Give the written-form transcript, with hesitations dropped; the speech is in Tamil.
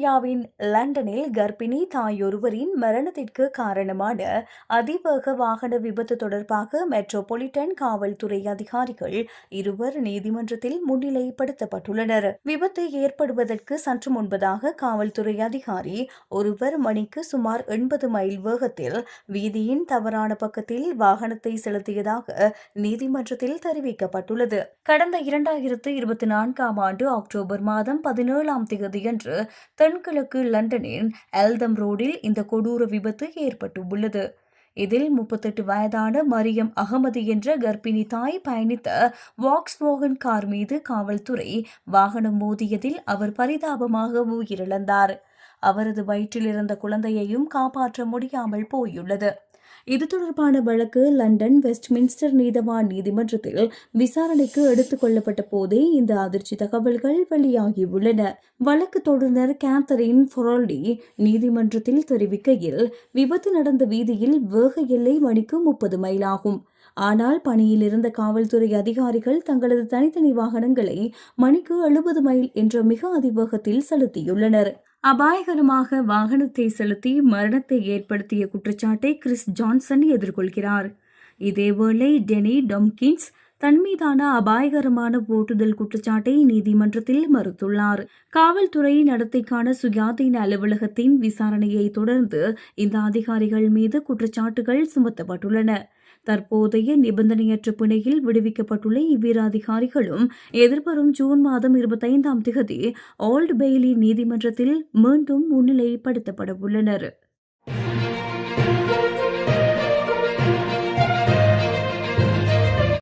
ஆஸ்திரேலியாவின் லண்டனில் கர்ப்பிணி தாயொருவரின் மரணத்திற்கு காரணமான அதிவேக வாகன விபத்து தொடர்பாக மெட்ரோபாலிட்டன் காவல்துறை அதிகாரிகள் இருவர் நீதிமன்றத்தில் முன்னிலைப்படுத்தப்பட்டுள்ளனர். விபத்து ஏற்படுவதற்கு சற்று முன்பதாக காவல்துறை அதிகாரி ஒருவர் மணிக்கு சுமார் 80 மைல் வேகத்தில் வீதியின் தவறான பக்கத்தில் வாகனத்தை செலுத்தியதாக நீதிமன்றத்தில் தெரிவிக்கப்பட்டுள்ளது. கடந்த 2024ஆம் ஆண்டு அக்டோபர் மாதம் 17ஆம் தேதியன்று தென்கிழக்கு லண்டனின் எல்தம் ரோடில் இந்த கொடூர விபத்து ஏற்பட்டுள்ளது. இதில் 38 வயதான மரியம் அகமது என்ற கர்ப்பிணி தாய் பயணித்த வாக்ஸ்வாகன் கார் மீது காவல்துறை வாகனம் மோதியதில் அவர் பரிதாபமாக உயிரிழந்தார். அவரது வயிற்றில் இருந்த குழந்தையையும் காப்பாற்ற முடியாமல் போயுள்ளது. இது தொடர்பான வழக்கு லண்டன் வெஸ்ட்மின்ஸ்டர் நீதவான் நீதிமன்றத்தில் விசாரணைக்கு எடுத்துக் கொள்ளப்பட்ட போதே இந்த அதிர்ச்சி தகவல்கள் வெளியாகியுள்ளன. வழக்கு தொடர்ந்தர் கேத்தரின் ஃபொரால்டி நீதிமன்றத்தில் தெரிவிக்கையில், விபத்து நடந்த வீதியில் வேக எல்லை மணிக்கு 30 மைல் ஆகும். ஆனால் பணியில் இருந்த காவல்துறை அதிகாரிகள் தங்களது தனித்தனி வாகனங்களை மணிக்கு 70 மைல் என்ற மிக அதிவேகத்தில் செலுத்தியுள்ளனர். அபாயகரமாக வாகனத்தை செலுத்தி மரணத்தை ஏற்படுத்திய குற்றச்சாட்டை கிறிஸ் ஜான்சன் எதிர்கொள்கிறார். இதேவேளை டெனி டொம்கின்ஸ் தன் மீதான அபாயகரமான ஓட்டுதல் குற்றச்சாட்டை நீதிமன்றத்தில் மறுத்துள்ளார். காவல்துறை நடத்தைக்கான சுயாதீன அலுவலகத்தின் விசாரணையை தொடர்ந்து இந்த அதிகாரிகள் மீது குற்றச்சாட்டுகள் சுமத்தப்பட்டுள்ளன. தற்போதைய நிபந்தனையற்ற பிணையில் விடுவிக்கப்பட்டுள்ள இவ்விரு அதிகாரிகளும் எதிர்வரும் ஜூன் மாதம் 25ஆம் தேதி ஓல்ட் பெய்லி நீதிமன்றத்தில் மீண்டும் முன்னிலைப்படுத்தப்பட உள்ளனர்.